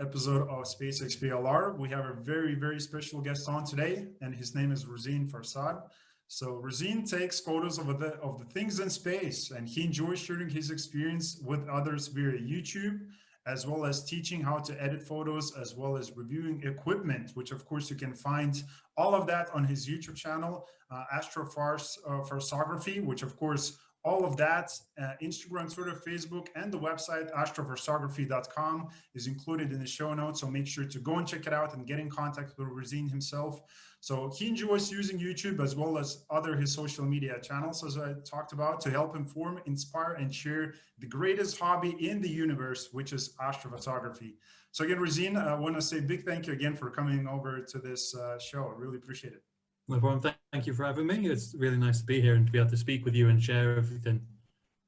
episode of spaceexplr. We have a very special guest on today, and his name is RUZEEN FARSAD. So RUZEEN takes photos of the things in space, and he enjoys sharing his experience with others via YouTube, as well as teaching how to edit photos, as well as reviewing equipment, which of course you can find all of that on his YouTube channel, Astrophotography, which of course all of that, Instagram, Twitter, Facebook, and the website astrophotography.com is included in the show notes. So make sure to go and check it out and get in contact with RUZEEN himself. So he enjoys using YouTube as well as his social media channels, as I talked about, to help inform, inspire, and share the greatest hobby in the universe, which is astrophotography. So again, RUZEEN, I want to say a big thank you again for coming over to this show. I really appreciate it. No problem. Thank you for having me. It's really nice to be here and to be able to speak with you and share everything.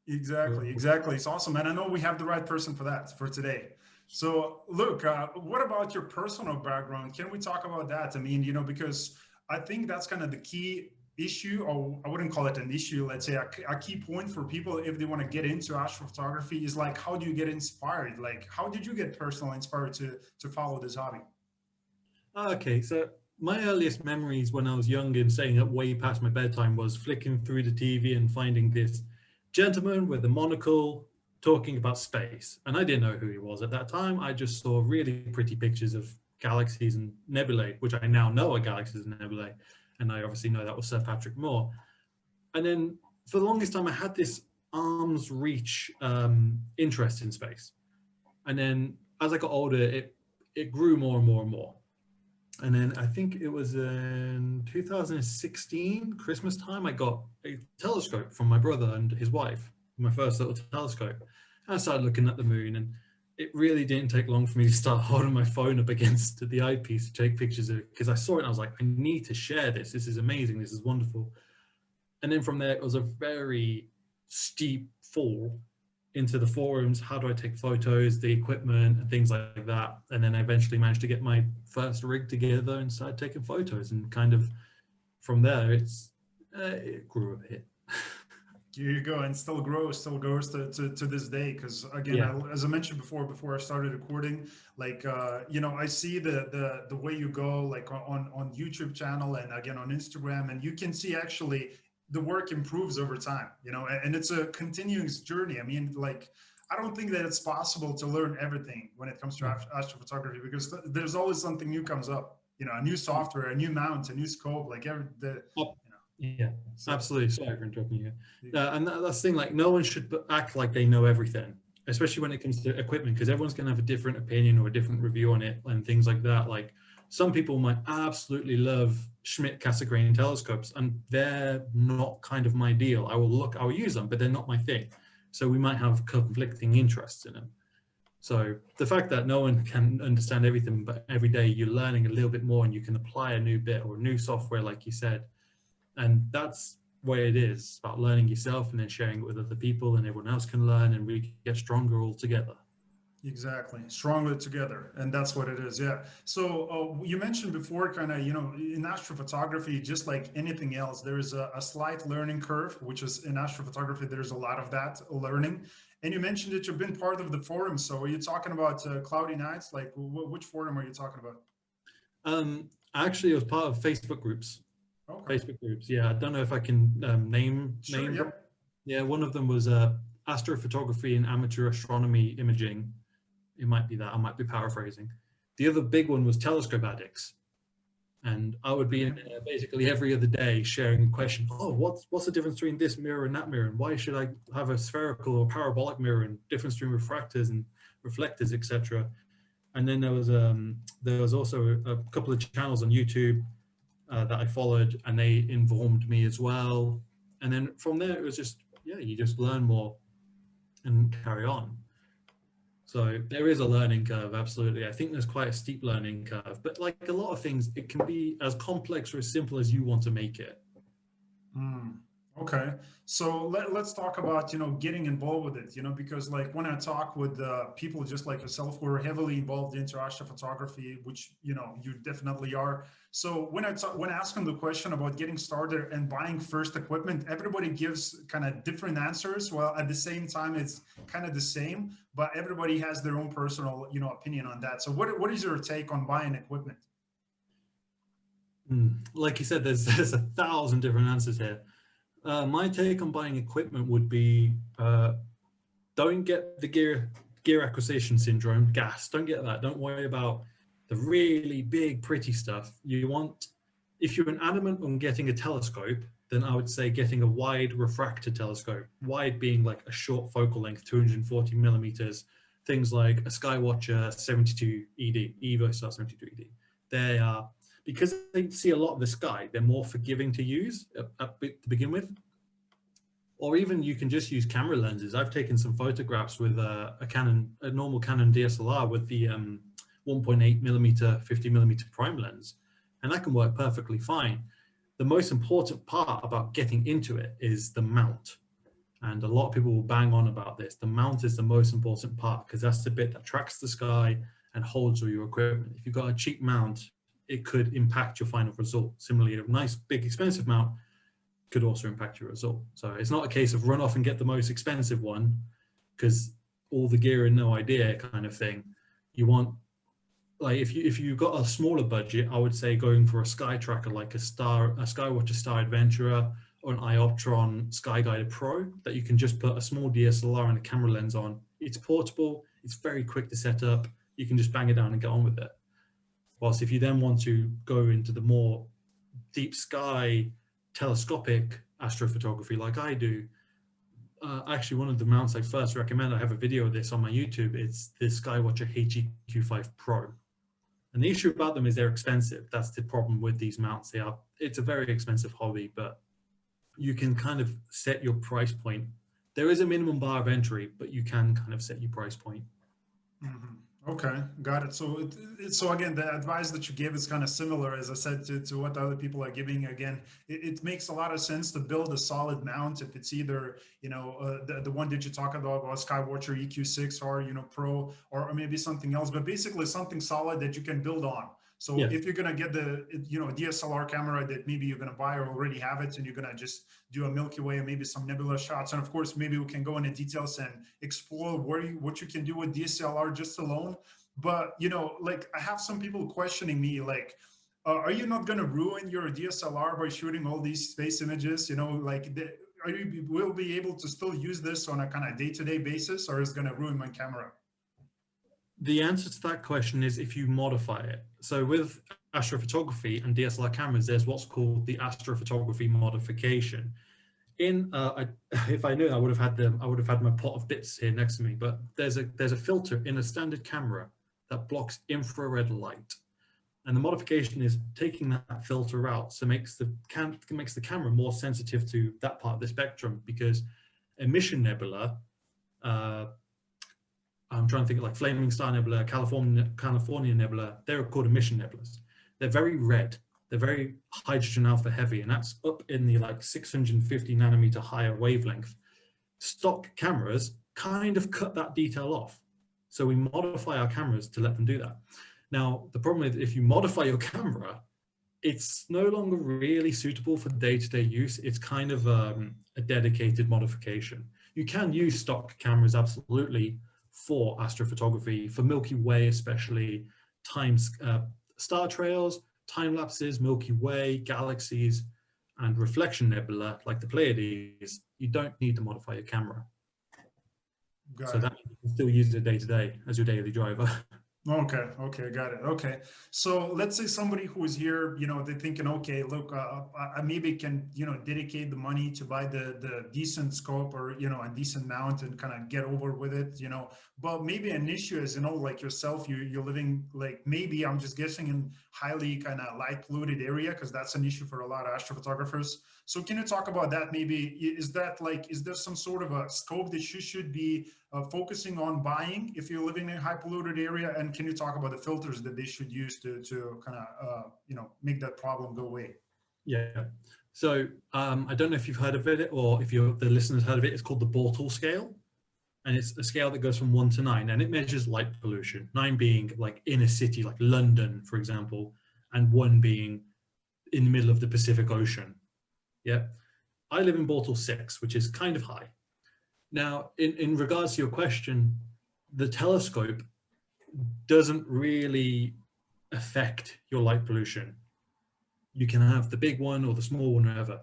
Exactly. It's awesome. And I know we have the right person for that for today. So look, what about your personal background? Can we talk about that? I mean, because I think that's kind of the key issue, or I wouldn't call it an issue, let's say a key point for people if they want to get into astrophotography is like, how do you get inspired? Like, how did you get personally inspired to follow this hobby? Okay, so my earliest memories when I was young and staying up way past my bedtime was flicking through the TV and finding this gentleman with a monocle talking about space. And I didn't know who he was at that time. I just saw really pretty pictures of galaxies and nebulae, which I now know are galaxies and nebulae. And I obviously know that was Sir Patrick Moore. And then for the longest time, I had this arm's reach interest in space. And then as I got older, it grew more and more and more. And then I think it was in 2016, Christmas time, I got a telescope from my brother and his wife, my first little telescope. And I started looking at the moon, and it really didn't take long for me to start holding my phone up against the eyepiece to take pictures of it, because I saw it and I was like, I need to share this. This is amazing. This is wonderful. And then from there, it was a very steep fall into the forums. How do I take photos, the equipment and things like that? And then I eventually managed to get my first rig together and started taking photos, and kind of from there it grew a bit. Here you go, and still goes to this day. Because again, Yeah. as I mentioned before I started recording, like I see the way you go, like on YouTube channel and again on Instagram, and you can see actually the work improves over time, and it's a continuous journey. I mean, like, I don't think that it's possible to learn everything when it comes to astrophotography, because there's always something new comes up, a new software, a new mount, a new scope, like Yeah, absolutely. Sorry for interrupting you. And that's the thing, like, no one should act like they know everything, especially when it comes to equipment, because everyone's going to have a different opinion or a different review on it and things like that. Like, some people might absolutely love Schmidt Cassegrain telescopes, and they're not kind of my deal. I will use them, but they're not my thing. So we might have conflicting interests in them. So the fact that no one can understand everything, but every day you're learning a little bit more and you can apply a new bit or new software, like you said. And that's where it is, about learning yourself and then sharing it with other people, and everyone else can learn, and we get stronger all together. Exactly, stronger together, and that's what it is. Yeah. So you mentioned before, kind of, in astrophotography, just like anything else, there is a slight learning curve, which is in astrophotography. There's a lot of that learning. And you mentioned that you've been part of the forum. So are you talking about Cloudy Nights? Like, which forum are you talking about? Actually, it was part of Facebook groups. Okay. Facebook groups. Yeah, I don't know if I can name them. Yeah, one of them was astrophotography and amateur astronomy imaging. It might be that. I might be paraphrasing. The other big one was telescope addicts, and I would be in there basically every other day sharing a question. Oh, what's the difference between this mirror and that mirror, and why should I have a spherical or parabolic mirror, and difference between refractors and reflectors, etc. And then there was also a couple of channels on YouTube that I followed, and they informed me as well. And then from there, it was just, you just learn more and carry on. So there is a learning curve, absolutely. I think there's quite a steep learning curve, but like a lot of things, it can be as complex or as simple as you want to make it. Okay, so let's talk about, getting involved with it, because like when I talk with people just like yourself who are heavily involved into astrophotography, which, you definitely are. So when I ask them the question about getting started and buying first equipment, everybody gives kind of different answers. Well, at the same time, it's kind of the same, but everybody has their own personal, opinion on that. So what is your take on buying equipment? Like you said, there's a thousand different answers here. My take on buying equipment would be don't get the gear acquisition syndrome, gas. Don't get that. Don't worry about the really big, pretty stuff. If you're an adamant on getting a telescope, then I would say getting a wide refractor telescope. Wide being like a short focal length, 240 millimeters. Things like a Skywatcher 72 ED, EvoStar 72 ED. They are, because they see a lot of the sky, they're more forgiving to use to begin with. Or even you can just use camera lenses. I've taken some photographs with a normal Canon DSLR with the 1.8 millimeter, 50 millimeter prime lens, and that can work perfectly fine. The most important part about getting into it is the mount. And a lot of people will bang on about this. The mount is the most important part because that's the bit that tracks the sky and holds all your equipment. If you've got a cheap mount, it could impact your final result. Similarly, a nice, big, expensive mount could also impact your result. So it's not a case of run off and get the most expensive one because all the gear and no idea kind of thing. You want, like, if you've got a smaller budget, I would say going for a sky tracker like a Skywatcher Star Adventurer or an Ioptron Sky Guider Pro that you can just put a small DSLR and a camera lens on. It's portable, it's very quick to set up, you can just bang it down and get on with it. Whilst if you then want to go into the more deep sky telescopic astrophotography like I do, actually one of the mounts I first recommend, I have a video of this on my YouTube, it's the Skywatcher HEQ5 Pro. And the issue about them is they're expensive. That's the problem with these mounts. It's a very expensive hobby, but you can kind of set your price point. There is a minimum bar of entry, but you can kind of set your price point. Okay, got it. So again, the advice that you gave is kind of similar, as I said, to what other people are giving. Again, it makes a lot of sense to build a solid mount if it's either, the one that you talk about Skywatcher EQ6 or, Pro, or maybe something else, but basically something solid that you can build on. So Yeah. if you're going to get the, DSLR camera that maybe you're going to buy or already have it, and you're going to just do a Milky Way and maybe some nebula shots. And of course, maybe we can go into details and explore what you can do with DSLR just alone. But, like I have some people questioning me, like, are you not going to ruin your DSLR by shooting all these space images? Will be able to still use this on a kind of day-to-day basis, or is it going to ruin my camera? The answer to that question is if you modify it. So with astrophotography and DSLR cameras, there's what's called the astrophotography modification. If I knew, I would have had my pot of bits here next to me. But there's a filter in a standard camera that blocks infrared light, and the modification is taking that filter out, so makes the camera more sensitive to that part of the spectrum. Because emission nebula, I'm trying to think of like Flaming Star Nebula, California Nebula, they're called emission nebulas. They're very red, they're very hydrogen alpha heavy, and that's up in the like 650 nanometer higher wavelength. Stock cameras kind of cut that detail off. So we modify our cameras to let them do that. Now, the problem is if you modify your camera, it's no longer really suitable for day-to-day use. It's kind of a dedicated modification. You can use stock cameras, absolutely, for astrophotography, for Milky Way especially, star trails, time lapses, Milky Way, galaxies, and reflection nebula like the Pleiades. You don't need to modify your camera. So that you can still use it day to day as your daily driver. Okay, got it. Okay, so let's say somebody who is here, they're thinking, okay, look, I maybe can, dedicate the money to buy the decent scope or, a decent mount and kind of get over with it, but maybe an issue is, like yourself, you're living, like, maybe I'm just guessing, in highly kind of light polluted area, because that's an issue for a lot of astrophotographers. So can you talk about that? Maybe is there some sort of a scope that you should be focusing on buying if you're living in a high polluted area? And can you talk about the filters that they should use to kind of make that problem go away? Yeah. So I don't know if you've heard of it, or if the listeners heard of it. It's called the Bortle scale. And it's a scale that goes from 1 to 9, and it measures light pollution. 9 being like in a city like London, for example, and 1 being in the middle of the Pacific Ocean. Yeah. I live in Bortle 6, which is kind of high. Now, in regards to your question, the telescope doesn't really affect your light pollution. You can have the big one or the small one, whatever.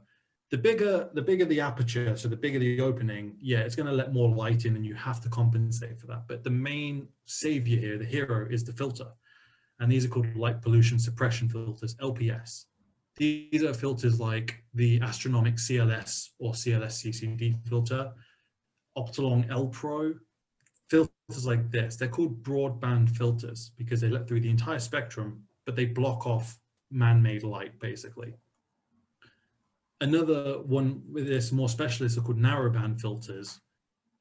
The bigger the aperture, so the bigger the opening, yeah, it's going to let more light in, and you have to compensate for that. But the main savior here, the hero, is the filter. And these are called light pollution suppression filters, LPS. These are filters like the astronomic CLS or CLS-CCD filter, Optolong L Pro, filters like this. They're called broadband filters because they let through the entire spectrum, but they block off man-made light, basically. Another one with this, more specialist, are called narrowband filters,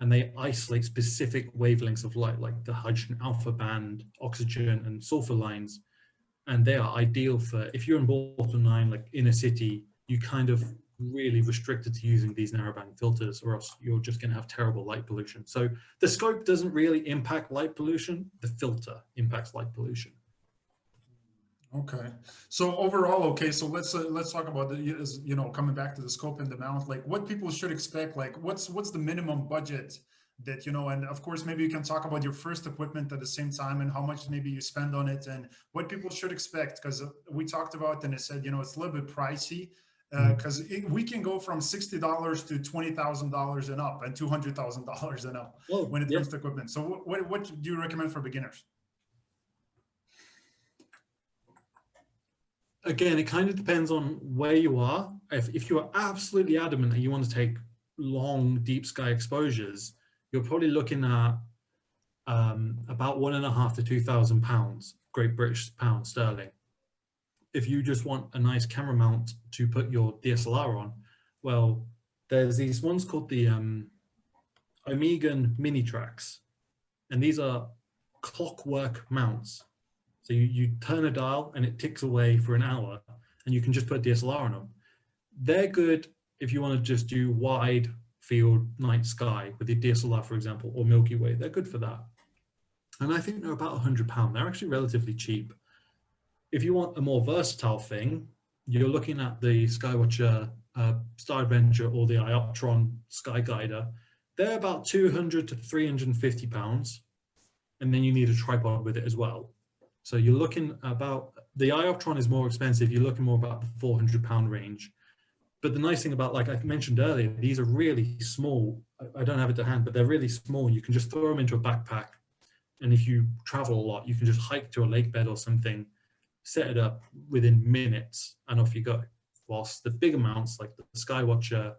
and they isolate specific wavelengths of light, like the hydrogen alpha band, oxygen, and sulfur lines. And they are ideal for, if you're in Bortle 9, like in a city, you kind of really restricted to using these narrowband filters, or else you're just going to have terrible light pollution. So the scope doesn't really impact light pollution. The filter impacts light pollution. Okay. So overall, okay, so let's talk about the, you know, coming back to the scope and the mount, like what people should expect, like what's the minimum budget that, you know, and of course, maybe you can talk about your first equipment at the same time and how much maybe you spend on it and what people should expect, because we talked about and it said, you know, it's a little bit pricey because we can go from $60 to $20,000 and up and $200,000 and up when it comes to equipment. So what do you recommend for beginners? Again, it kind of depends on where you are. If you are absolutely adamant that you want to take long, deep sky exposures, you're probably looking at about £1,500 to £2,000, Great British pound sterling. If you just want a nice camera mount to put your DSLR on, well, there's these ones called the Omegan Mini Tracks, and these are clockwork mounts. So you turn a dial and it ticks away for an hour, and you can just put a DSLR on them. They're good if you want to just do wide field night sky with your DSLR, for example, or Milky Way. They're good for that. And I think they're about £100. They're actually relatively cheap. If you want a more versatile thing, you're looking at the Skywatcher Star Adventure or the Ioptron Sky Guider. They're about £200 to £350. And then you need a tripod with it as well. So you're looking about, the Ioptron is more expensive. You're looking more about the £400 range. But the nice thing about, like I mentioned earlier, these are really small. I don't have it to hand, but they're really small. You can just throw them into a backpack. And if you travel a lot, you can just hike to a lake bed or something, set it up within minutes, and off you go. Whilst the bigger mounts, like the Skywatcher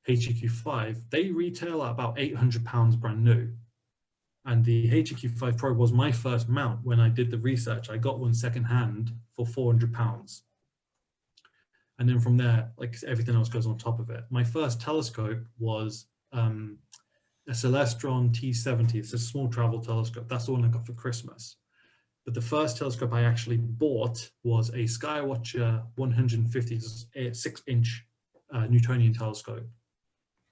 HEQ5, they retail at about £800 brand new. And the HEQ5 Pro was my first mount when I did the research. I got one secondhand for £400. And then from there, like everything else goes on top of it. My first telescope was a Celestron T70. It's a small travel telescope. That's the one I got for Christmas. But the first telescope I actually bought was a Skywatcher 156-inch Newtonian telescope.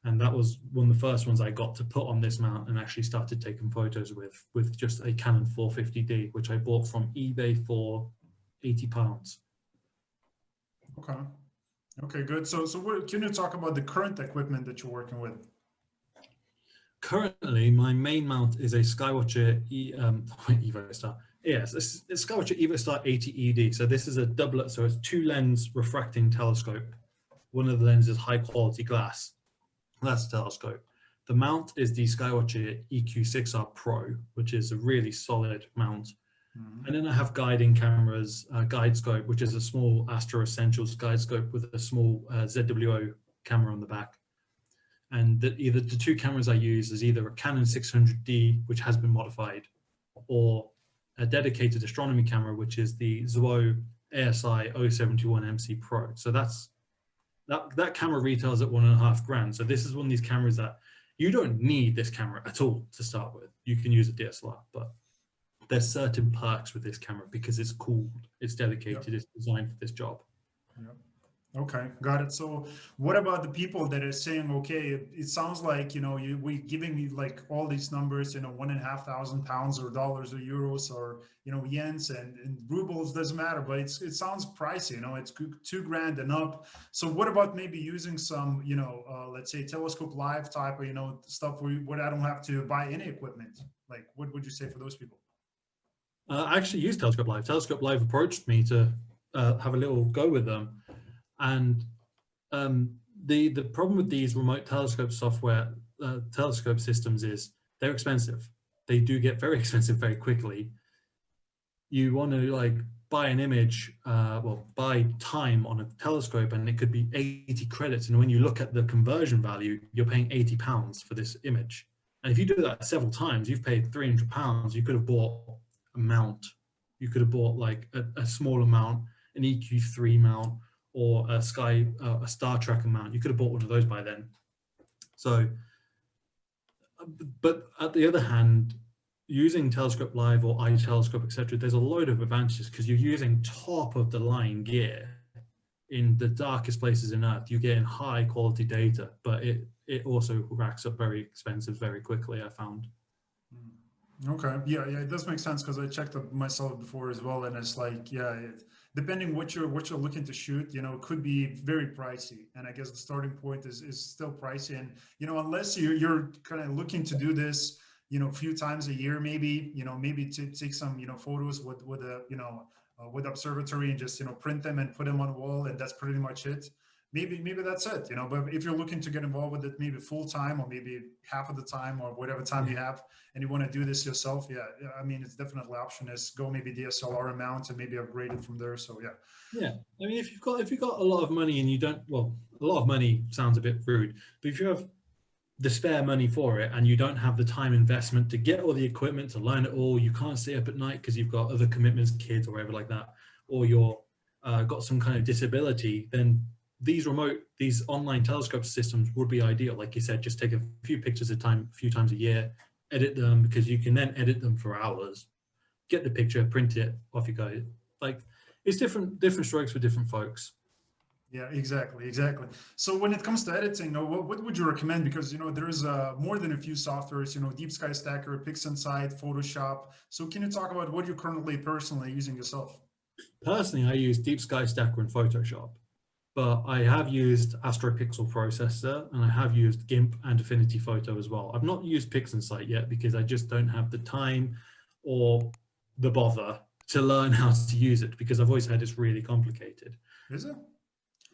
And that was one of the first ones I got to put on this mount and actually started taking photos with just a Canon 450D, which I bought from eBay for £80. Okay. Okay, good. So can you talk about the current equipment that you're working with? Currently, my main mount is a Skywatcher EvoStar. Yes, it's Skywatcher EvoStar 80 ED. So this is a doublet, so it's 2-lens refracting telescope. One of the lenses is high quality glass. That's a telescope. The mount is the Skywatcher EQ6R Pro, which is a really solid mount. And then I have guiding cameras, guide scope, which is a small Astro Essentials guide scope with a small ZWO camera on the back. And the two cameras I use is either a Canon 600D, which has been modified, or a dedicated astronomy camera, which is the Zwo ASI 071 MC Pro. So that camera retails at £1,500. So this is one of these cameras that you don't need this camera at all to start with. You can use a DSLR, but there's certain perks with this camera because it's cooled, it's dedicated, It's designed for this job. Okay, got it. So what about the people that are saying, okay, it sounds like, we giving me like all these numbers, 1,500 pounds or dollars or euros or, yens and rubles, doesn't matter, but it sounds pricey, it's 2 grand and up. So what about maybe using some, let's say Telescope Live type of, stuff where I don't have to buy any equipment? Like, what would you say for those people? I actually used Telescope Live. Telescope Live approached me to have a little go with them. And the problem with these remote telescope software, telescope systems is they're expensive. They do get very expensive very quickly. You want to like buy an image, well, buy time on a telescope, and it could be 80 credits. And when you look at the conversion value, you're paying £80 for this image. And if you do that several times, you've paid £300. You could have bought a mount. You could have bought like a small amount, an EQ3 mount, or a Star Trek amount. You could have bought one of those by then. So, but at the other hand, using Telescope Live or iTelescope, etc., there's a load of advantages because you're using top of the line gear in the darkest places in Earth. You get in high quality data, but it also racks up very expensive very quickly, I found. Okay, yeah, it does make sense because I checked it myself before as well, and it's like, yeah, depending what you're looking to shoot, it could be very pricey, and I guess the starting point is still pricey, and unless you're kind of looking to do this, a few times a year, maybe, maybe to take some, photos with a, with observatory and just print them and put them on a wall, and that's pretty much it. Maybe that's it, but if you're looking to get involved with it maybe full time or maybe half of the time or whatever time you have, and you want to do this yourself, yeah, I mean, it's definitely option is go maybe DSLR amount and maybe upgrade it from there. So yeah, I mean, if you've got a lot of money and you don't, well, a lot of money sounds a bit rude, but if you have the spare money for it and you don't have the time investment to get all the equipment to learn it all, you can't stay up at night because you've got other commitments, kids or whatever like that, or you're got some kind of disability, then these online telescope systems would be ideal. Like you said, just take a few pictures a few times a year, edit them, because you can then edit them for hours, get the picture, print it, off you go. Like, it's different strokes for different folks. Yeah, exactly. So when it comes to editing, what would you recommend? Because there's more than a few softwares, Deep Sky Stacker, PixInsight, Photoshop. So can you talk about what you're currently personally using yourself? Personally, I use Deep Sky Stacker and Photoshop, but I have used AstroPixel Processor and I have used GIMP and Affinity Photo as well. I've not used PixInsight yet because I just don't have the time or the bother to learn how to use it, because I've always had it's really complicated. Is it?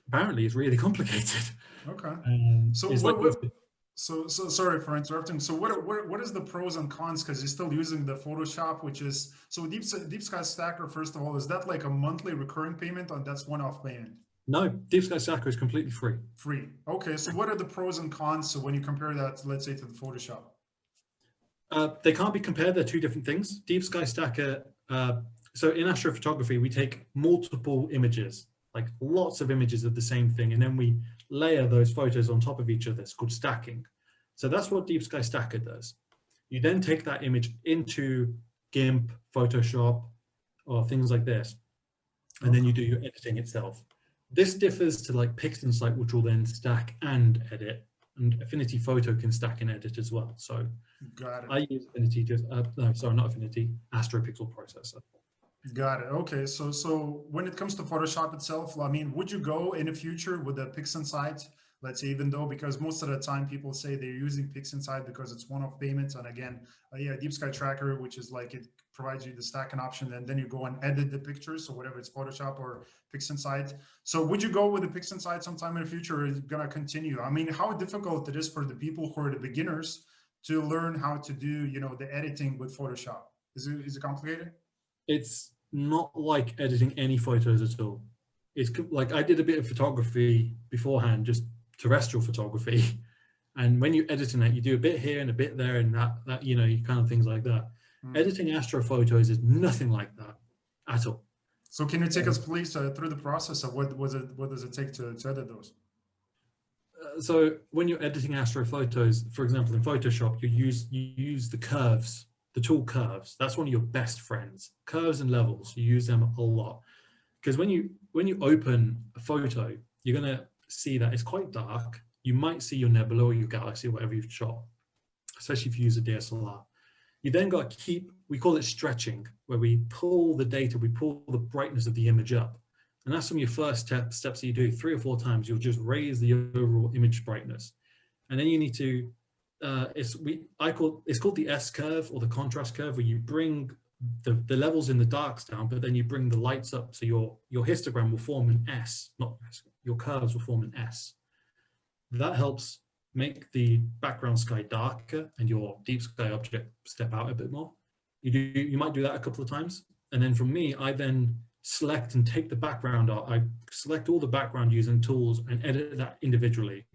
Apparently it's really complicated. Okay. So So sorry for interrupting. So what is the pros and cons? Because you're still using the Photoshop, which is, so Deep Sky Stacker, first of all, is that like a monthly recurring payment or that's one-off payment? No, Deep Sky Stacker is completely free. Free. Okay. So what are the pros and cons? So when you compare that, let's say, to the Photoshop? They can't be compared. They're two different things. Deep Sky Stacker, so in astrophotography, we take multiple images, like lots of images of the same thing, and then we layer those photos on top of each other. It's called stacking. So that's what Deep Sky Stacker does. You then take that image into GIMP, Photoshop, or things like this, and then you do your editing itself. This differs to like PixInsight, which will then stack and edit, and Affinity Photo can stack and edit as well. So got it. I use Affinity, no, sorry, not Affinity, AstroPixel Processor. Got it. Okay. So when it comes to Photoshop itself, I mean, would you go in the future with the PixInsight? Let's say, even though, because most of the time people say they're using PixInsight because it's one-off payments, and again, yeah, Deep Sky Tracker, which is like it provides you the stacking option, and then you go and edit the pictures. So whatever it's Photoshop or PixInsight. So would you go with the PixInsight sometime in the future, or is it gonna continue? I mean, how difficult it is for the people who are the beginners to learn how to do, the editing with Photoshop? Is it complicated? It's not like editing any photos at all. It's like I did a bit of photography beforehand, just terrestrial photography. And when you're editing it, you do a bit here and a bit there and that you kind of things like that. Editing astrophotos is nothing like that at all. So can you take us please through the process of what does it take to edit those? So when you're editing astrophotos, for example, in Photoshop, you use the curves, the tool curves. That's one of your best friends. Curves and levels, you use them a lot. Because when you open a photo, you're going to see that it's quite dark. You might see your nebula or your galaxy, whatever you've shot, especially if you use a DSLR. You then got to keep, we call it stretching, where we pull the data, we pull the brightness of the image up. And that's from your first steps that you do 3 or 4 times. You'll just raise the overall image brightness. And then you need to, it's called the S curve or the contrast curve, where you bring the levels in the darks down, but then you bring the lights up. So your histogram will form an S, not your curves will form an S. That helps make the background sky darker and your deep sky object step out a bit more. You might do that a couple of times. And then from me, I then select and take the background out. I select all the background using tools and edit that individually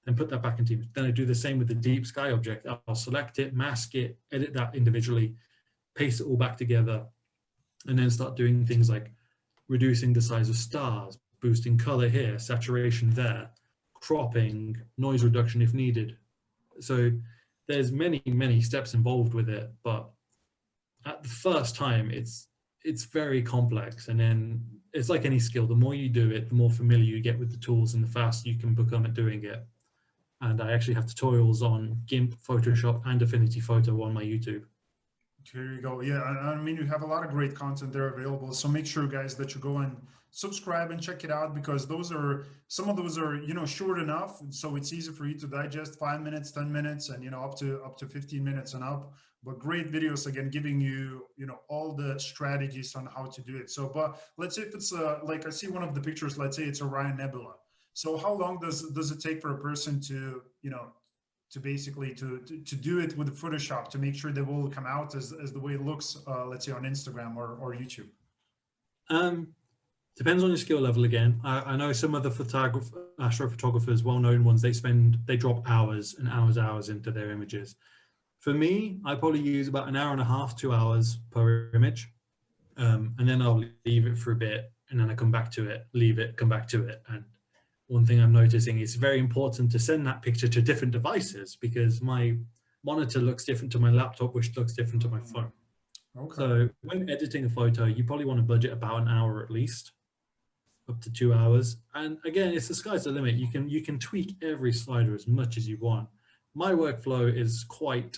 and put that back into image. Then I do the same with the deep sky object. I'll select it, mask it, edit that individually, paste it all back together, and then start doing things like reducing the size of stars, boosting color here, saturation there, cropping, noise reduction if needed. So there's many, many steps involved with it, but at the first time, it's very complex. And then it's like any skill, the more you do it, the more familiar you get with the tools and the faster you can become at doing it. And I actually have tutorials on GIMP, Photoshop, and Affinity Photo on my YouTube. Here you go. Yeah, I mean, you have a lot of great content there available. So make sure, guys, that you go and subscribe and check it out, because some of those are, short enough. So it's easy for you to digest, 5 minutes, 10 minutes, and, up to 15 minutes and up. But great videos, again, giving you, all the strategies on how to do it. So, but let's say if it's like I see one of the pictures, let's say it's Orion Nebula. So how long does it take for a person to, to basically to do it with Photoshop to make sure they will come out as the way it looks, let's say on Instagram or YouTube? Depends on your skill level again. I know some of the astrophotographers, well-known ones, they drop hours and hours into their images. For me, I probably use about an hour and a half, 2 hours per image. And then I'll leave it for a bit, and then I come back to it, leave it, come back to it. And one thing I'm noticing is very important to send that picture to different devices, because my monitor looks different to my laptop, which looks different to my phone. Okay. So when editing a photo, you probably want to budget about an hour at least, up to 2 hours. And again, it's the sky's the limit. You can tweak every slider as much as you want. My workflow is quite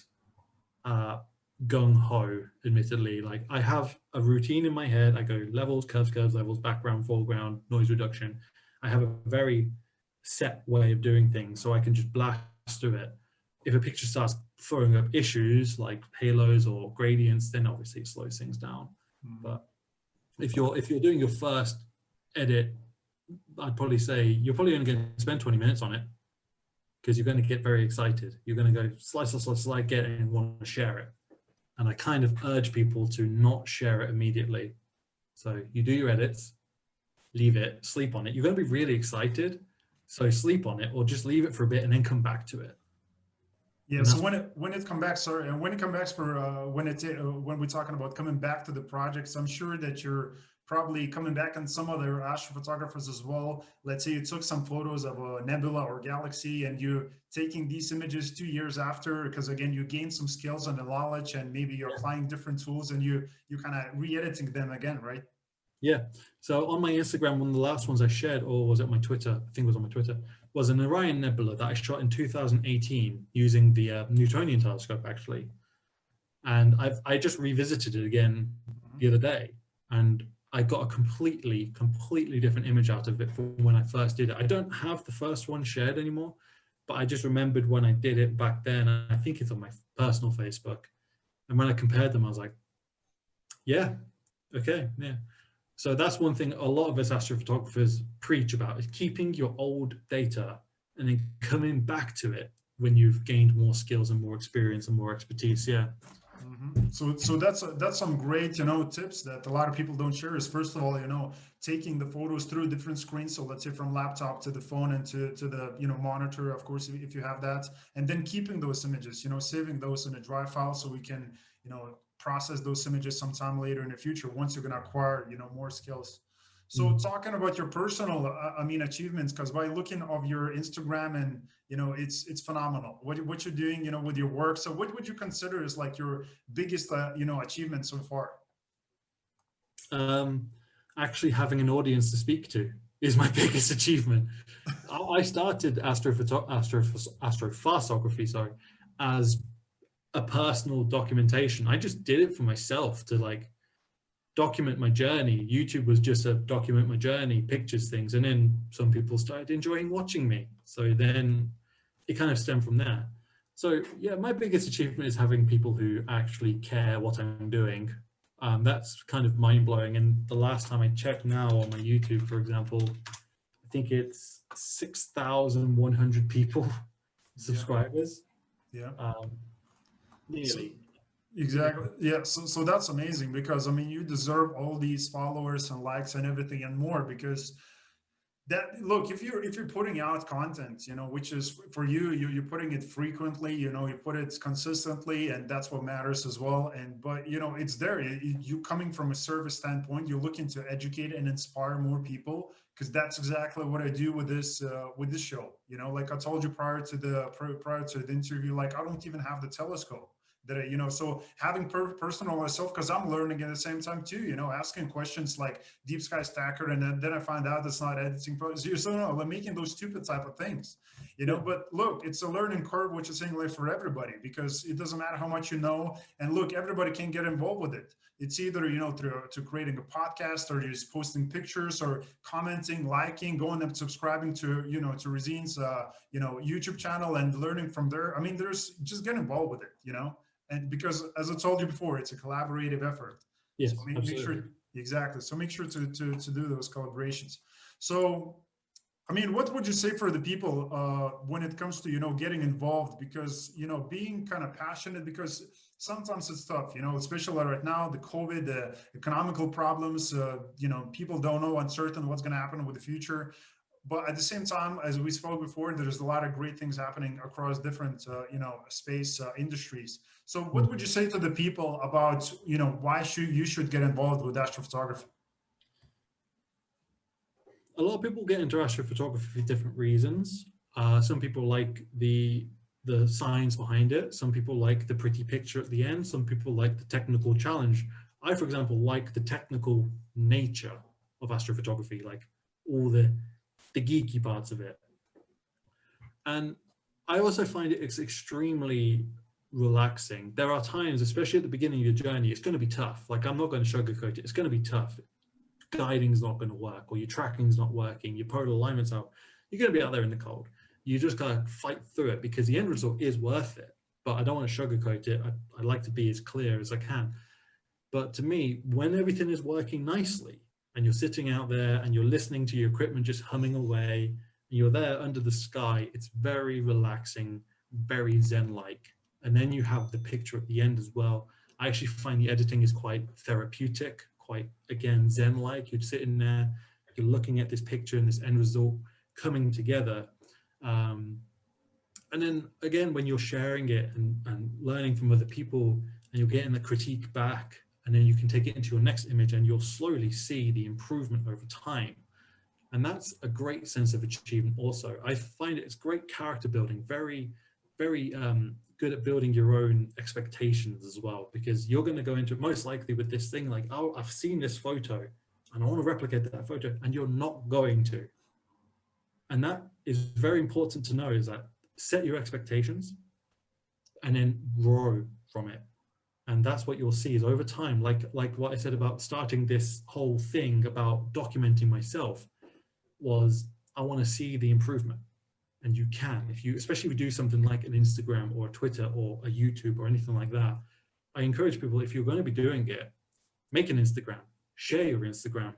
gung-ho, admittedly. Like, I have a routine in my head. I go levels, curves, levels, background, foreground, noise reduction. I have a very set way of doing things, so I can just blast through it. If a picture starts throwing up issues like halos or gradients, then obviously it slows things down. But if you're doing your first edit, I'd probably say you're probably only going to spend 20 minutes on it, because you're going to get very excited. You're going to go slide, get it, and want to share it. And I kind of urge people to not share it immediately. So you do your edits, leave it, sleep on it. You're going to be really excited, so sleep on it, or just leave it for a bit and then come back to it. Yeah. So when it comes back, sorry, and when it comes back for when we're talking about coming back to the projects, I'm sure that you're probably coming back on some other astrophotographers as well. Let's say you took some photos of a nebula or galaxy, and you're taking these images 2 years after, because again, you gain some skills and the knowledge, and maybe you're applying different tools, and you kind of re-editing them again, right? Yeah. So on my Instagram, one of the last ones I shared, or was it my Twitter? I think it was on my Twitter, was an Orion Nebula that I shot in 2018 using the Newtonian telescope, actually. And I just revisited it again the other day, and I got a completely different image out of it from when I first did it. I don't have the first one shared anymore, but I just remembered when I did it back then. I think it's on my personal Facebook. And when I compared them, I was like, yeah, okay, yeah. So that's one thing a lot of us astrophotographers preach about, is keeping your old data and then coming back to it when you've gained more skills and more experience and more expertise. Yeah. So that's some great, tips that a lot of people don't share. Is first of all, taking the photos through different screens. So let's say from laptop to the phone and to the, monitor, of course, if you have that, and then keeping those images, saving those in a drive file, so we can, process those images sometime later in the future, once you're going to acquire, more skills. So talking about your personal, achievements, because by looking of your Instagram, and, it's phenomenal what you're doing, with your work. So what would you consider is like your biggest, achievement so far? Actually having an audience to speak to is my biggest achievement. I started astrophotography, sorry, as a personal documentation. I just did it for myself to like document my journey. YouTube was just a document my journey, pictures, things, and then some people started enjoying watching me. So then it kind of stemmed from there. So yeah, my biggest achievement is having people who actually care what I'm doing. That's kind of mind-blowing. And the last time I checked now on my YouTube, for example, I think it's 6,100 people, subscribers. Yeah. Nearly. Exactly. Yeah. So that's amazing, because I mean, you deserve all these followers and likes and everything and more, because that, look, if you're putting out content, which is for you're putting it frequently, you put it consistently, and that's what matters as well. And but it's there. You coming from a service standpoint, you're looking to educate and inspire more people, because that's exactly what I do with this show. Like I told you prior to the interview, like I don't even have the telescope that so having personal myself, because I'm learning at the same time too, asking questions like deep sky stacker, and then I find out it's not editing process. So no, I'm making those stupid type of things, but look, it's a learning curve, which is saying like for everybody, because it doesn't matter how much you know, and look, everybody can get involved with it. It's either through creating a podcast, or just posting pictures, or commenting, liking, going and subscribing to to RUZEEN's YouTube channel and learning from there. I mean, there's just get involved with it, and because, as I told you before, it's a collaborative effort. Yes, So make sure, exactly. So make sure to do those collaborations. So, I mean, what would you say for the people when it comes to getting involved? Because being kind of passionate, because sometimes it's tough, especially right now, the COVID, the economical problems. People don't know, uncertain what's going to happen with the future. But at the same time, as we spoke before, there's a lot of great things happening across different, space industries. So what would you say to the people about, why you should get involved with astrophotography? A lot of people get into astrophotography for different reasons. Some people like the science behind it. Some people like the pretty picture at the end. Some people like the technical challenge. I, for example, like the technical nature of astrophotography, like all the geeky parts of it. And I also find it's extremely relaxing. There are times, especially at the beginning of your journey, it's going to be tough. Like, I'm not going to sugarcoat it. It's going to be tough. Guiding's not going to work, or your tracking's not working, your polar alignment's out. You're going to be out there in the cold. You just got to fight through it, because the end result is worth it. But I don't want to sugarcoat it. I like to be as clear as I can. But to me, when everything is working nicely, and you're sitting out there and you're listening to your equipment just humming away, and you're there under the sky, it's very relaxing, very zen-like. And then you have the picture at the end as well. I actually find the editing is quite therapeutic, quite, again, zen-like. You're sitting there, you're looking at this picture and this end result coming together. And then again, when you're sharing it and learning from other people, and you're getting the critique back, and then you can take it into your next image, and you'll slowly see the improvement over time. And that's a great sense of achievement also. I find it's great character building, very, very good at building your own expectations as well, because you're going to go into it most likely with this thing like, oh, I've seen this photo and I want to replicate that photo, and you're not going to. And that is very important to know, is that set your expectations and then grow from it. And that's what you'll see is over time, like what I said about starting this whole thing about documenting myself, was I want to see the improvement. And you can, especially if you do something like an Instagram or a Twitter or a YouTube or anything like that. I encourage people, if you're going to be doing it, make an Instagram, share your Instagram,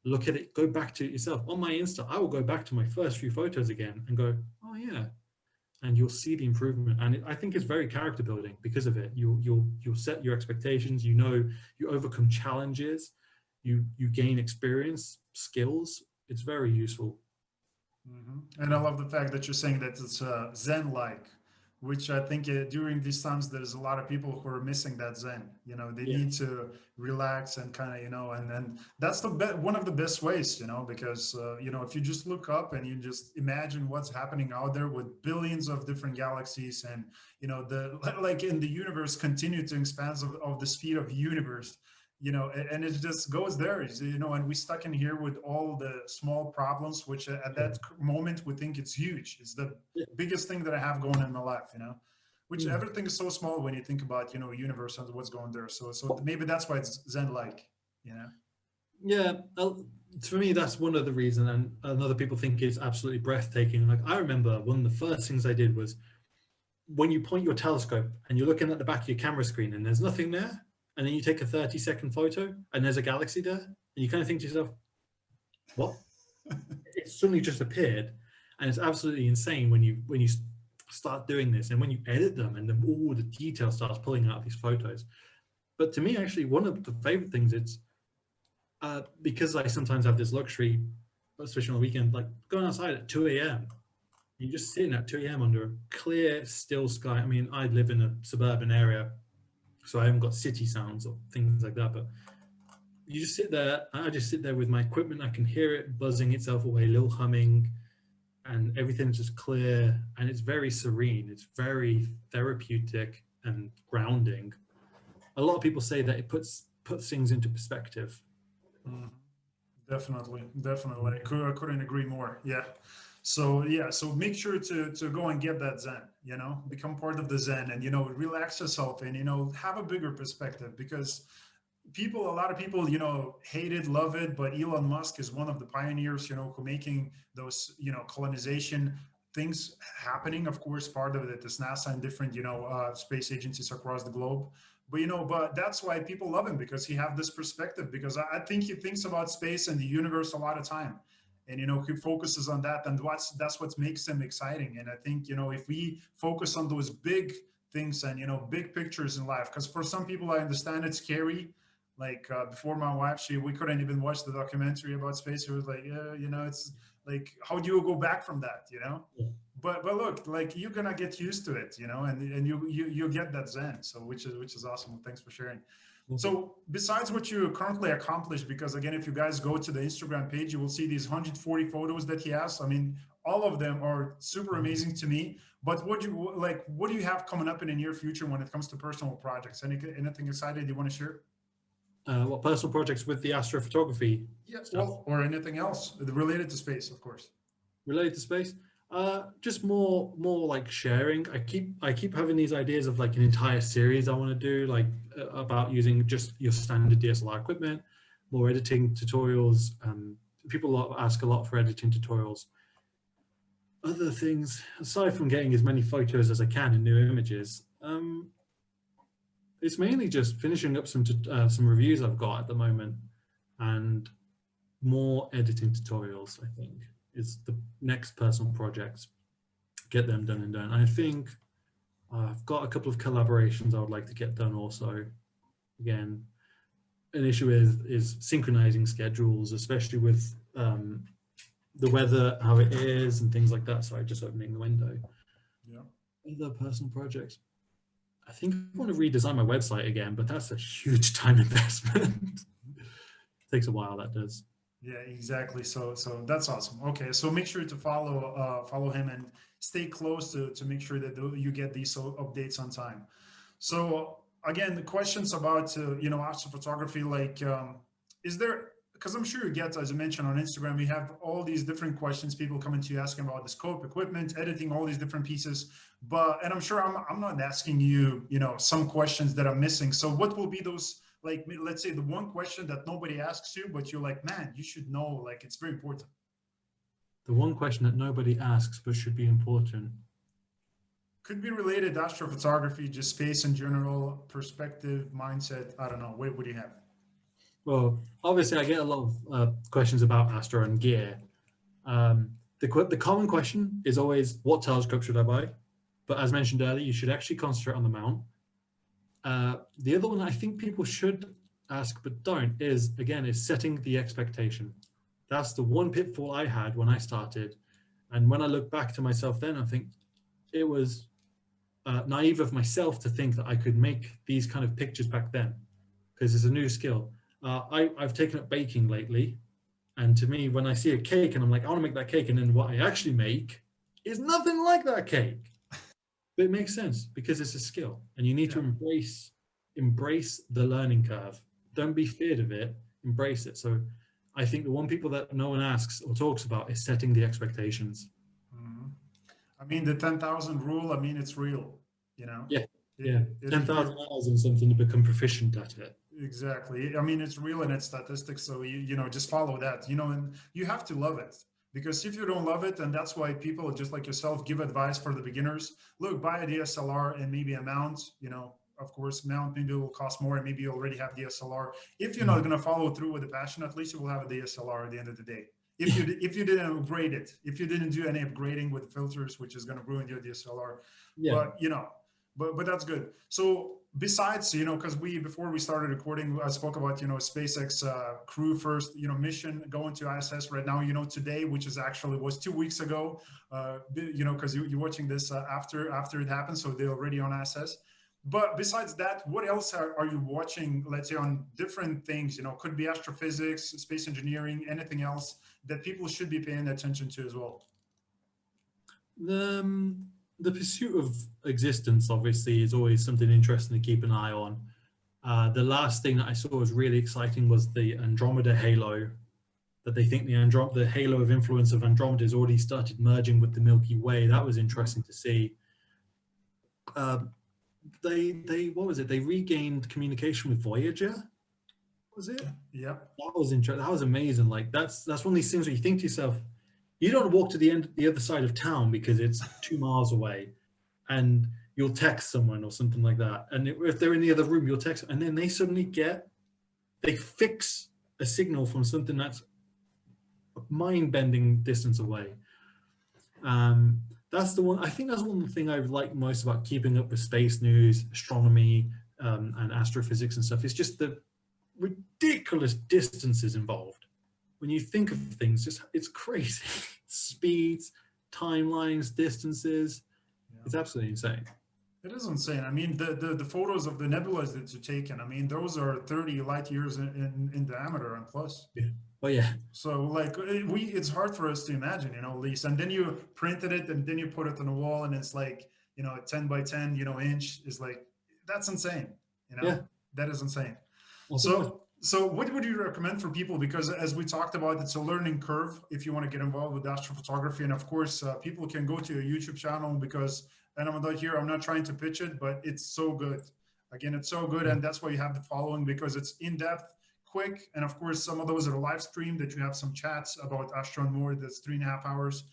look at it, go back to it yourself. On my Insta, I will go back to my first few photos again and go, oh yeah. And you'll see the improvement. And I think it's very character building because of it. You'll set your expectations, you overcome challenges, you gain experience, skills. It's very useful. Mm-hmm. And I love the fact that you're saying that it's Zen-like, which I think during these times, there's a lot of people who are missing that Zen. They need to relax and kind of, and that's one of the best ways, because, if you just look up and you just imagine what's happening out there with billions of different galaxies, and, like in the universe continue to expand of the speed of the universe. you know, and it just goes there, you know, and we stuck in here with all the small problems, which at that moment we think it's huge. It's the Yeah. biggest thing that I have going in my life, you know, which Mm. everything is so small when you think about, you know, universe and what's going there. So maybe that's why it's Zen like, you know. Yeah, for me, that's one of the reasons, and other people think it's absolutely breathtaking. Like I remember one of the first things I did was when you point your telescope and you're looking at the back of your camera screen and there's nothing there, and then you take a 30-second photo and there's a galaxy there, and you kind of think to yourself, what? It suddenly just appeared, and it's absolutely insane when you start doing this and when you edit them and then all the detail starts pulling out of these photos. But to me, actually, one of the favorite things it's because I sometimes have this luxury, especially on the weekend, like going outside at 2 a.m. You're just sitting at 2 a.m. under a clear, still sky. I mean, I live in a suburban area, so I haven't got city sounds or things like that. But you just sit there. I just sit there with my equipment. I can hear it buzzing itself away, little humming, and everything's just clear. And it's very serene. It's very therapeutic and grounding. A lot of people say that it puts things into perspective. Mhm. Definitely, definitely. I couldn't agree more. Yeah. So yeah, so make sure to go and get that Zen, you know, become part of the Zen and, you know, relax yourself and, you know, have a bigger perspective because people, a lot of people, you know, hate it, love it, but Elon Musk is one of the pioneers, you know, who making those, you know, colonization things happening. Of course, part of it is NASA and different, you know, space agencies across the globe. But you know, but that's why people love him because he have this perspective. Because I think he thinks about space and the universe a lot of time, and you know, he focuses on that, and that's what makes him exciting. And I think, you know, if we focus on those big things and, you know, big pictures in life, because for some people I understand it's scary. Like before my wife, we couldn't even watch the documentary about space. It was like, yeah, you know, it's like, how do you go back from that, you know? Yeah. But look, like you're gonna get used to it, you know, and you get that Zen. So which is awesome. Thanks for sharing. Okay. So besides what you currently accomplished, because again, if you guys go to the Instagram page, you will see these 140 photos that he has. I mean, all of them are super amazing to me. But what do you have coming up in the near future when it comes to personal projects? Anything excited you want to share? What personal projects with the astrophotography Yeah, stuff well, or anything else related to space, of course. related to space? Just more like sharing. I keep having these ideas of like an entire series I want to do, like about using just your standard DSLR equipment, more editing tutorials. People ask a lot for editing tutorials. Other things, aside from getting as many photos as I can in new images, it's mainly just finishing up some reviews I've got at the moment, and more editing tutorials, I think, is the next personal project. Get them done and done. I think I've got a couple of collaborations I would like to get done also. Again, an issue is synchronizing schedules, especially with the weather, how it is, and things like that. So just opening the window. Yeah. Other personal projects. I think I want to redesign my website again, but that's a huge time investment. Takes a while, that does. Yeah, exactly. So that's awesome. Okay, so make sure to follow him and stay close to make sure that you get these updates on time. So again, the questions about you know, astrophotography, like is there, because I'm sure you get, as you mentioned on Instagram, you have all these different questions, people coming to you asking about the scope, equipment, editing, all these different pieces. But and I'm sure I'm not asking you, you know, some questions that I'm missing. So what will be those, like, let's say the one question that nobody asks you, but you're like, man, you should know, like it's very important. The one question that nobody asks but should be important. Could be related to astrophotography, just space in general, perspective, mindset. I don't know. What do you have? Well, obviously, I get a lot of questions about Astro and gear. The common question is always, what telescope should I buy? But as mentioned earlier, you should actually concentrate on the mount. The other one I think people should ask but don't is, again, is setting the expectation. That's the one pitfall I had when I started. And when I look back to myself then, I think it was naive of myself to think that I could make these kind of pictures back then, because it's a new skill. I've taken up baking lately, and to me, when I see a cake and I'm like, I want to make that cake, and then what I actually make is nothing like that cake. But it makes sense because it's a skill, and you need to Yeah. embrace the learning curve. Don't be feared of it. Embrace it. So I think the one people that no one asks or talks about is setting the expectations. Mhm. I mean, the 10,000 rule, I mean, it's real, you know, Yeah, it, yeah. it is 10,000 real. hours and something to become proficient at it. Exactly. I mean, it's real and it's statistics. So you know, just follow that, you know, and you have to love it because if you don't love it, and that's why people just like yourself give advice for the beginners. Look, buy a DSLR and maybe a mount, you know, of course, mount maybe will cost more and maybe you already have DSLR. If you're not Mm. going to follow through with the passion, at least you will have a DSLR at the end of the day. Yeah, If you didn't upgrade it, if you didn't do any upgrading with filters, which is going to ruin your DSLR, yeah. but you know, but that's good. So besides, you know, because we before we started recording, I spoke about, you know, SpaceX crew first, you know, mission going to ISS right now, you know, today, which is actually was 2 weeks ago, you know, because you're watching this after it happened, so they're already on ISS. But besides that, what else are you watching, let's say, on different things, you know, could be astrophysics, space engineering, anything else that people should be paying attention to as well? Um, the pursuit of existence, obviously, is always something interesting to keep an eye on. The last thing that I saw was really exciting was the Andromeda halo, that they think the halo of influence of Andromeda has already started merging with the Milky Way. That was interesting to see. Um, they what was it? They regained communication with Voyager. Was it? Yep. That was interesting. That was amazing. Like that's one of these things where you think to yourself, you don't walk to the other side of town because it's 2 miles away, and you'll text someone or something like that. And if they're in the other room, you'll text, and then they fix a signal from something that's a mind-bending distance away. Um, that's the one. I think that's one thing I like most about keeping up with space news, astronomy, and astrophysics and stuff. It's just the ridiculous distances involved. When you think of things, it's crazy. Speeds, timelines, distances. Yeah. It's absolutely insane. It is insane. I mean, the photos of the nebulas that you're taking, I mean, those are 30 light years in diameter and plus. Yeah. But yeah, So like it's hard for us to imagine, you know, at least. And then you printed it and then you put it on the wall and it's like, you know, a 10 by 10, you know, inch is like, that's insane. You know, yeah. that is insane. I think that's So what would you recommend for people? Because as we talked about, it's a learning curve if you want to get involved with astrophotography. And of course, people can go to your YouTube channel because, and I'm not here, I'm not trying to pitch it, but it's so good. Again, it's so good. yeah. And that's why you have the following, because it's in depth, quick. And of course, some of those are live streamed that you have some chats about Astro and more. That's 3.5 hours.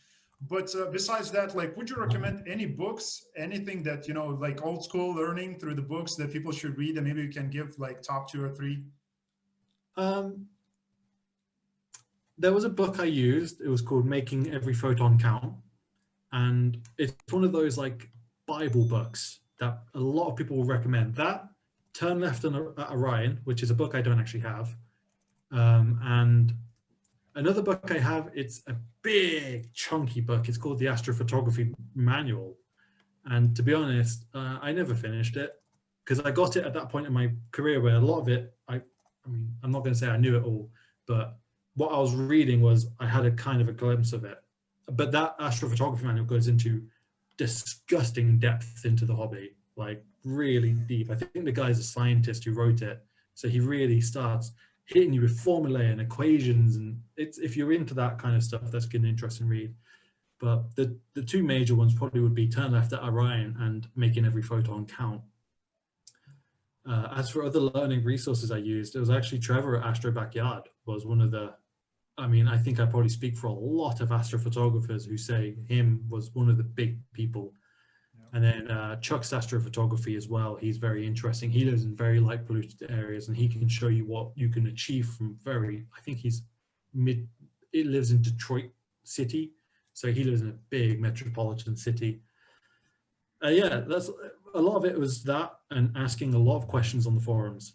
But besides that, like, would you recommend any books, anything that, you know, like old school learning through the books that people should read? And maybe you can give like top 2 or 3. Um, there was a book I used. It was called Making Every Photon Count. And it's one of those like Bible books that a lot of people will recommend. That, Turn Left at Orion, which is a book I don't actually have. And another book I have, it's a big chunky book. It's called the Astrophotography Manual. And to be honest, I never finished it because I got it at that point in my career where a lot of it, I mean, I'm not going to say I knew it all, but what I was reading was I had a kind of a glimpse of it. But that astrophotography manual goes into disgusting depth into the hobby, like really deep. I think the guy's a scientist who wrote it, so he really starts hitting you with formulae and equations, and it's, if you're into that kind of stuff, that's an interesting read. But the two major ones probably would be Turn Left at Orion and Making Every Photon Count. As for other learning resources I used, it was actually Trevor at Astro Backyard was one of the, I mean, I think I probably speak for a lot of astrophotographers who say him was one of the big people. Yeah. And then Chuck's astrophotography as well. He's very interesting. He lives in very light polluted areas and he can show you what you can achieve from very, I think he lives in Detroit City. So he lives in a big metropolitan city. Yeah, that's a lot of it was that and asking a lot of questions on the forums.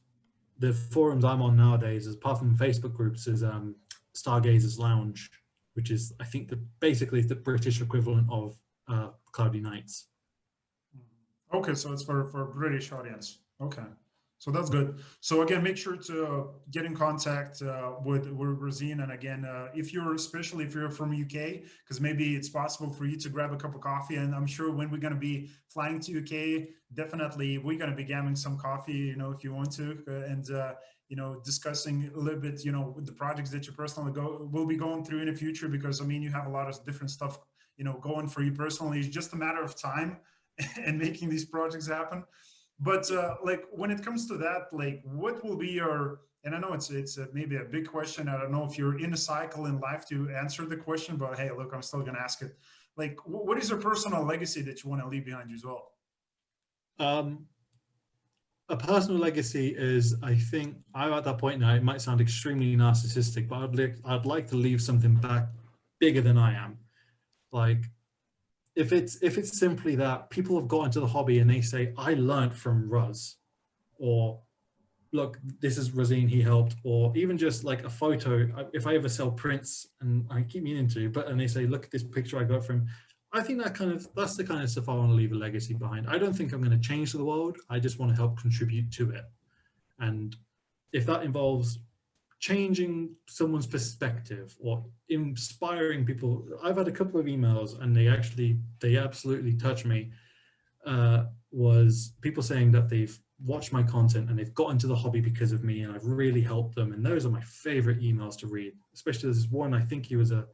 The forums I'm on nowadays, apart from Facebook groups, is Stargazers Lounge, which is, I think, basically the British equivalent of Cloudy Nights. Okay, so it's for British audience. Okay, so that's good. So again, make sure to get in contact with RUZEEN. And again, especially if you're from UK, because maybe it's possible for you to grab a cup of coffee. And I'm sure when we're going to be flying to UK, definitely we're going to be gamming some coffee, you know, if you want to. And discussing a little bit, with the projects that you personally will be going through in the future, because I mean, you have a lot of different stuff, going for you personally. It's just a matter of time and making these projects happen. But like when it comes to that, like what will be your, and I know it's maybe a big question. I don't know if you're in a cycle in life to answer the question, but hey, look, I'm still going to ask it. Like, what is your personal legacy that you want to leave behind you as well? A personal legacy is, I think I'm at that point now, it might sound extremely narcissistic, but I'd like to leave something back bigger than I am. Like, if it's simply that people have got into the hobby and they say, I learned from Ruz, or look, this is Razeen, he helped, or even just like a photo. If I ever sell prints, and I keep meaning to, and they say, look at this picture I got from him, I think that's the kind of stuff I want to leave a legacy behind. I don't think I'm going to change the world. I just want to help contribute to it. And if that involves changing someone's perspective or inspiring people, I've had a couple of emails and they absolutely touch me. Was people saying that they've watched my content and they've got into the hobby because of me and I've really helped them. And those are my favorite emails to read, especially this one. I think he was a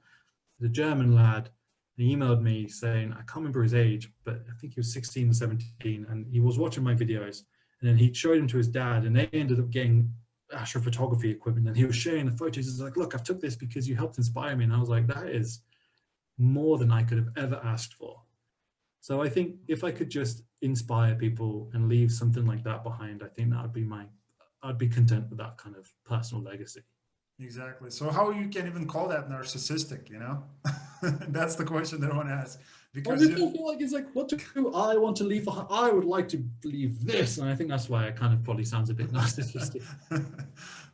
German lad. He emailed me saying, I can't remember his age, but I think he was 16 or 17, and he was watching my videos, and then he showed them to his dad, and they ended up getting astrophotography equipment, and he was sharing the photos. He's like, look, I've took this because you helped inspire me. And I was like, that is more than I could have ever asked for. So I think if I could just inspire people and leave something like that behind, I think that would be I'd be content with that kind of personal legacy. Exactly. So how you can even call that narcissistic, That's the question that I want to ask. Because I feel like it's like, what do I want to leave behind? I would like to leave this. And I think that's why it kind of probably sounds a bit narcissistic.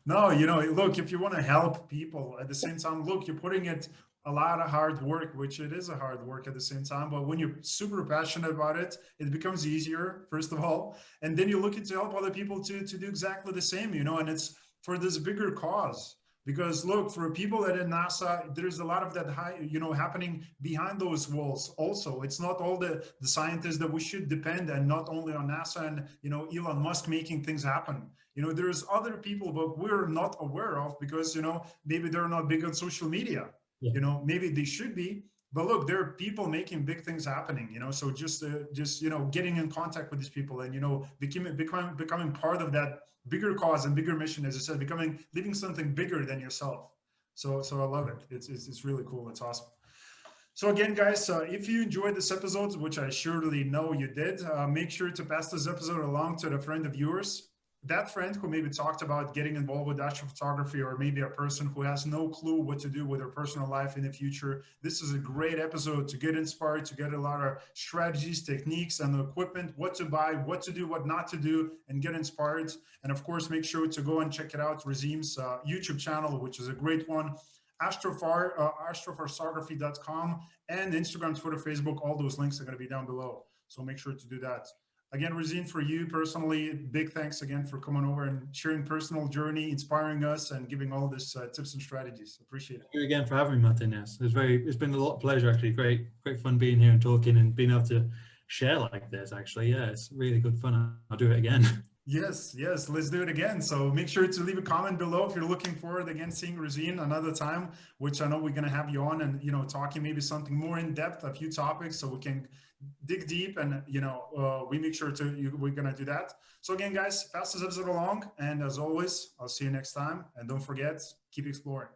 No, look, if you want to help people at the same time, look, you're putting it a lot of hard work, which it is a hard work at the same time. But when you're super passionate about it, it becomes easier, first of all. And then you're looking to help other people to do exactly the same, and it's for this bigger cause. Because look, for people at NASA, there's a lot of that happening behind those walls. Also, it's not all the scientists that we should depend, and not only on NASA and Elon Musk making things happen. There's other people, but we're not aware of because maybe they're not big on social media. Yeah. Maybe they should be. But look, there are people making big things happening. So just getting in contact with these people and becoming part of that bigger cause and bigger mission, as I said, leaving something bigger than yourself. So I love it. It's really cool. It's awesome. So again, guys, if you enjoyed this episode, which I surely know you did, make sure to pass this episode along to a friend of yours. That friend who maybe talked about getting involved with astrophotography, or maybe a person who has no clue what to do with their personal life in the future. This is a great episode to get inspired, to get a lot of strategies, techniques, and equipment, what to buy, what to do, what not to do, and get inspired. And of course, make sure to go and check it out, Razeen's YouTube channel, which is a great one. astrophotography.com, and Instagram, Twitter, Facebook. All those links are going to be down below. So make sure to do that. Again, Razeen, for you personally, big thanks again for coming over and sharing personal journey, inspiring us, and giving all this tips and strategies. Appreciate it. Thank you again for having me, Martin. Yes, it's been a lot of pleasure, actually. Great fun being here and talking and being able to share like this, actually. Yeah, it's really good fun. I'll do it again. Yes, let's do it again. So make sure to leave a comment below if you're looking forward again seeing Razeen another time, which I know we're going to have you on and talking maybe something more in depth, a few topics, so we can dig deep and we make sure we're going to do that. So again, guys, pass this episode along, and as always, I'll see you next time, and don't forget, keep exploring.